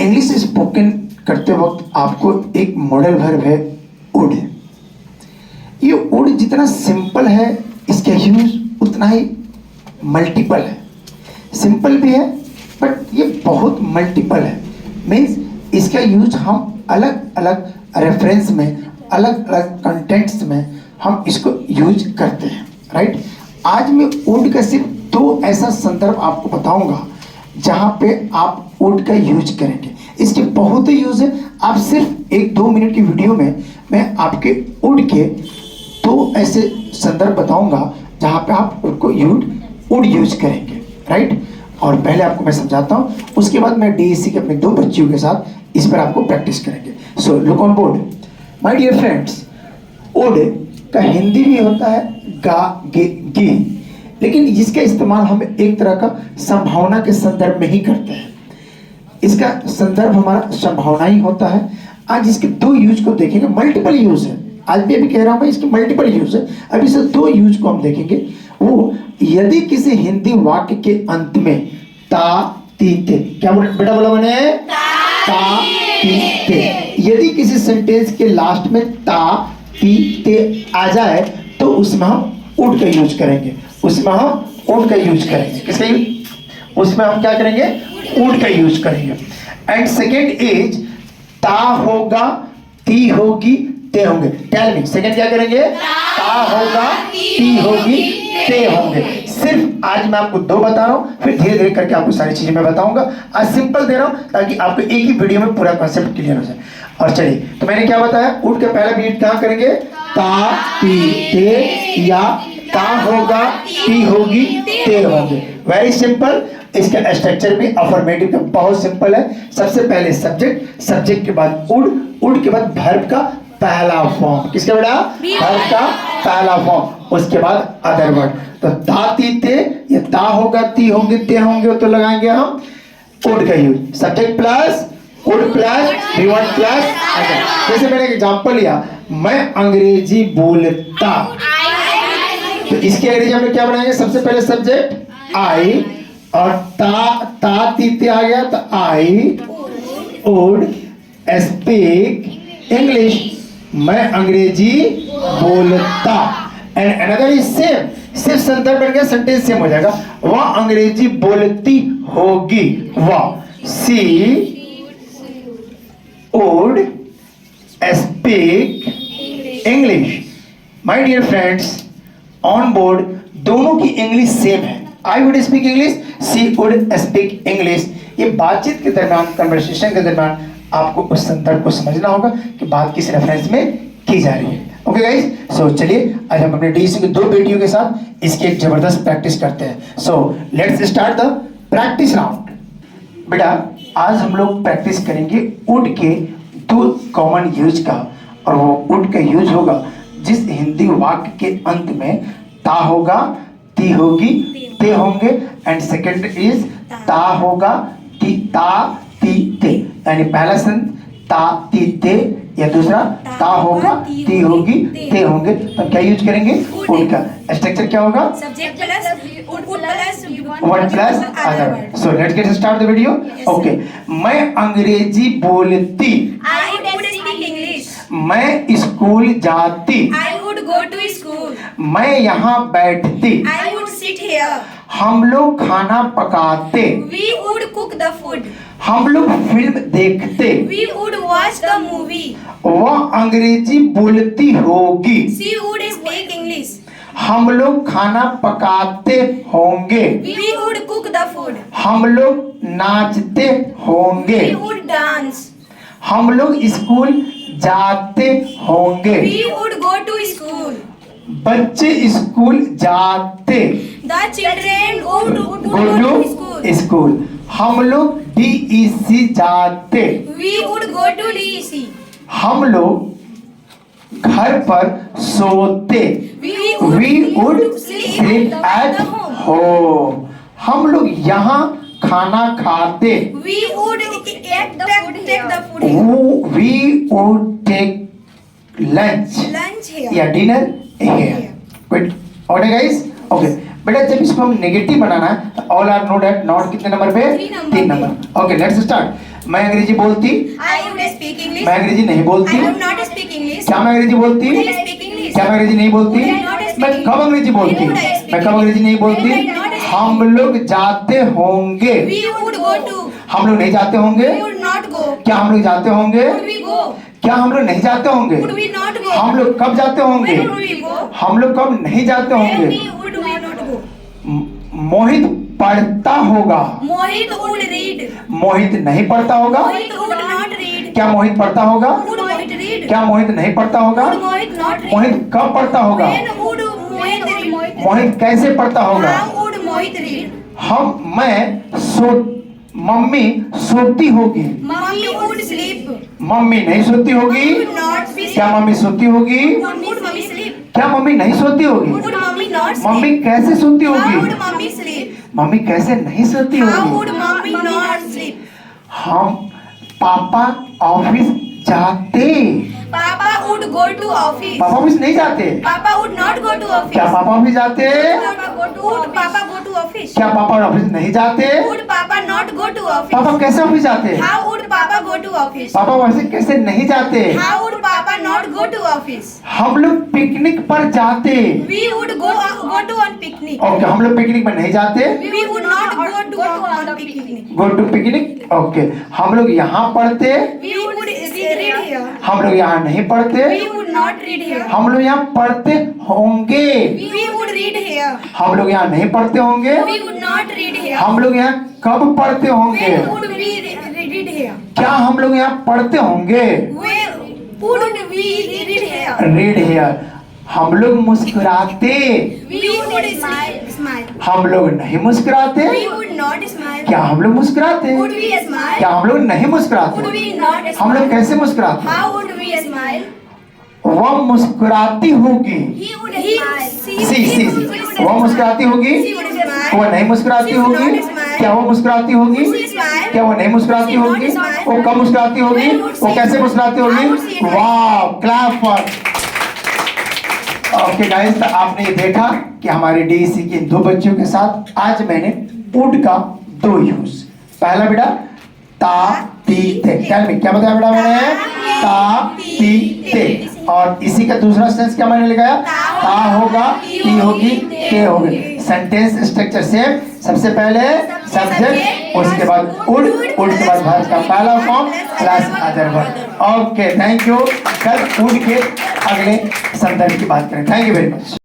English spoken करते वक्त आपको एक मॉडल वर्ब है वुड। ये वुड जितना सिंपल है इसका यूज उतना ही मल्टीपल है। सिंपल भी है बट ये बहुत मल्टीपल है। मीन्स इसका यूज हम अलग अलग रेफरेंस में, अलग अलग कंटेंट्स में हम इसको यूज करते हैं, राइट। आज मैं वुड का सिर्फ दो ऐसा संदर्भ आपको बताऊंगा जहां पे आप वुड का यूज करेंगे। इसके बहुत ही यूज है। आप सिर्फ 1-2 मिनट की वीडियो में मैं आपके वुड के दो ऐसे संदर्भ बताऊंगा जहां पे आप उनको वुड यूज करेंगे, राइट। और पहले आपको मैं समझाता हूं, उसके बाद मैं डीएससी के अपने 2 बच्चियों के साथ इस पर आपको प्रैक्टिस करेंगे। So look on board my dear friends. Would का हिंदी भी होता है गा गे गी, लेकिन इसका इस्तेमाल हम एक तरह का संभावना के संदर्भ में ही करते हैं। इसका संदर्भ हमारा संभावना ही होता है। आज इसके 2 यूज को देखेंगे। मल्टीपल यूज है, आज भी अभी कह रहा हूं मैं, इसके मल्टीपल यूज है। अभी से 2 यूज को हम देखेंगे। वो यदि किसी हिंदी वाक्य के अंत में ता ती ते, क्या बेटा बोला मैंने, ता ती ते, यदि किसी सेंटेंस के लास्ट में ता ती ते आ जाए तो उसमें हम वुड का यूज करेंगे। उसमें हम वुड का यूज करेंगे। किसका यूज? उसमें हम क्या करेंगे? वुड का यूज करेंगे। एंड सेकेंड इज ता होगा, ती होगी, ते होंगे। टेल मी, सेकेंड क्या करेंगे? ता होगा, ती होगी, ते होंगे। सिर्फ आज मैं आपको 2 बता रहा हूं, फिर धीरे धीरे करके आपको सारी चीजें मैं बताऊंगा। आज सिंपल दे रहा हूं ताकि आपको एक ही वीडियो में पूरा कॉन्सेप्ट क्लियर हो जाए। और चलिए, तो मैंने क्या बताया, वुड का पहला बीट कहां करेंगे? ता ती ते, या ता होगा, ती होगी, ते होंगे। Very simple. इसका स्ट्रक्चर भी अफर्मेटिव का बहुत सिंपल है। सबसे पहले सब्जेक्ट, सब्जेक्ट के बाद वुड, वुड के बाद वर्ब का पहला फॉर्म। किसका बेटा? वर्ब का पहला फॉर्म। उसके बाद अदर वर्ड। तो ता ती ते, ये ता होगा, ती होंगे, ते होंगे, तो लगाएंगे हम वुड का use. Subject plus would plus verb plus other. जैसे मैंने एक एग्जांपल लिया, मैं अंग्रेजी बोलता, तो इसके अंग्रेजी में क्या बनाएंगे? सबसे पहले सब्जेक्ट आई, और ता ती ते आ गया तो आई वुड स्पीक इंग्लिश, मैं अंग्रेजी बोलता। एंड अनदर इज सेम, सिर्फ संदर्भ बन गया, सेंटेंस सेम हो जाएगा। वह अंग्रेजी बोलती होगी, वह she would speak English. My dear friends, on board दोनों की इंग्लिश सेम है। I would speak English, she would speak English. ये बातचीत के दरमियान, कन्वर्सेशन के दरमियान आपको उस संदर्भ को समझना होगा कि बात किस रेफरेंस में की जा रही है। ओके गाइस, सो चलिए आज हम अपने डीएससी के 2 बेटियों के साथ इसकी एक जबरदस्त प्रैक्टिस करते हैं। So let's start the practice round. बेटा, आज हम लोग प्रैक्टिस करेंगे वुड के 2 कॉमन यूज का, और वो वुड का यूज होगा जिस हिंदी वाक्य के अंत में ता होगा, ती होगी, ते होंगे। एंड सेकंड इज ता होगा, ता ती ते, यानी पहला सेंटेंस ता ती ते, या दूसरा ता होगा, ती होगी, ते होंगे। तो क्या यूज करेंगे? वुड का। स्ट्रक्चर क्या होगा? Subject plus would plus word plus other word. So let's get start the video. Okay, मैं अंग्रेजी बोलती, आई वुड स्पीक इंग्लिश, मैं स्कूल जाती, I would go to school, मैं यहाँ बैठती, आई वुड सिट हियर, हम लोग खाना पकाते, we would cook the food, हम लोग फिल्म देखते, we would watch the movie, वह अंग्रेजी बोलती होगी, शी वुड स्पीक इंग्लिश, हम लोग खाना पकाते होंगे, we would cook the food, हम लोग नाचते होंगे, वी वुड डांस, हम लोग स्कूल जाते होंगे, we would go to school, बच्चे स्कूल जाते, the children would go go to school, to school, हम लोग डीईसी जाते, we would go to DC, हम लोग घर पर सोते, we would sleep at home, हम लोग यहाँ खाना खाते, we would take the food, we would take lunch या dinner here. Good, okay guys, okay. बेटा, जब इसको हम नेगेटिव बनाना है तो all are know that not कितने नंबर पे? 3 नंबर। Okay, let's start. मैं अंग्रेजी बोलती, I would speak English. मैं अंग्रेजी नहीं बोलती। I would not speak English. क्या मैं अंग्रेजी बोलती? Would I speak English? क्या मैं अंग्रेजी नहीं बोलती? Would I not speak मैं कब अंग्रेजी बोलती? When would I speak मैं कब अंग्रेजी नहीं बोलती? When would I not speak हम लोग जाते होंगे। We would go to. हम लोग नहीं जाते होंगे। We would not go. क्या हम लोग जाते होंगे? Would we go? क्या हम लोग नहीं जाते होंगे? Would we not go? हम लोग कब जाते होंगे? When would we go? हम लोग कब नहीं जाते When होंगे? would we not go? मोहित पढ़ता होगा। Mohit would read. मोहित नहीं पढ़ता होगा। Mohit would not read. क्या मोहित पढ़ता होगा? Would Mohit read? क्या मोहित नहीं पढ़ता होगा? Would Mohit not read? मोहित कब पढ़ता होगा? When would Mohit read? मोहित कैसे पढ़ता होगा? How would Mohit read? Mummy सोती होगी। Mummy would sleep. मम्मी नहीं सोती होगी। Mummy would not be क्या sleep. मम्मी सोती होगी? Would Mummy sleep? क्या मम्मी नहीं सोती होगी? Would Mummy not sleep? Mummy कैसे सोती How होगी? would Mummy sleep? मम्मी कैसे नहीं सोती How होगी? would Mummy not sleep? हम पापा ऑफिस जाते। Papa would go to office. पापा ऑफिस नहीं जाते। Papa would not go to office. क्या पापा ऑफिस जाते? Would Papa go to office? क्या पापा ऑफिस नहीं जाते? Would Papa not go to office? पापा कैसे ऑफिस जाते? How would Papa go to office? पापा ऑफिस कैसे नहीं जाते? How would Papa not go to office? हम लोग पिकनिक पर जाते। We would go to on picnic. Okay, हम लोग पिकनिक पर नहीं जाते। We would not go to on picnic. Go to picnic. Okay, हम लोग यहाँ पढ़ते। We would read here. हम लोग यहाँ नहीं पढ़ते। We would not read here. हम लोग यहाँ पढ़ते होंगे। We would read here. हम लोग यहाँ नहीं पढ़ते होंगे। We would not read here. हम लोग यहाँ कब पढ़ते होंगे? When would we read here? क्या हम लोग यहाँ पढ़ते होंगे? Where would we read here? Read here. हम लोग मुस्कुराते। We would smile. हम लोग नहीं मुस्कुराते। We would not smile. क्या हम लोग मुस्कुराते? Would we smile? क्या हम लोग नहीं Would मुस्कुराते? we not हम लोग smile? कैसे मुस्कुराते? How would we smile? वह मुस्कुराती होगी। He would smile. सी वह मुस्कुराती होगी। She would smile. वो नहीं मुस्कुराती She would होगी। not smile. क्या वो मुस्कुराती होगी? Would she smile? क्या वो नहीं मुस्कुराती She would होगी? not smile. वो कब मुस्कुराती होगी? When would वो she? कैसे मुस्कुराती How would होगी? she? वाह, क्लैप फॉर। ओके गाइस, तो आपने ये देखा कि हमारे डीईसी के दो बच्चों के साथ आज मैंने वुड का दो यूज। पहला बेटा ता ती ते। क्या बताया बेटा मैंने? ता ती ते। और इसी का दूसरा सेंस क्या मैंने लगाया? ता होगा, ती होगी, ते होगी। Sentence structure same. सबसे पहले सब्जेक्ट, उसके बाद उड के बाद वर्ब का पहला form plus other verb. Okay, thank you. कल उड के अगले संदर्भ की बात करें। Thank you very much.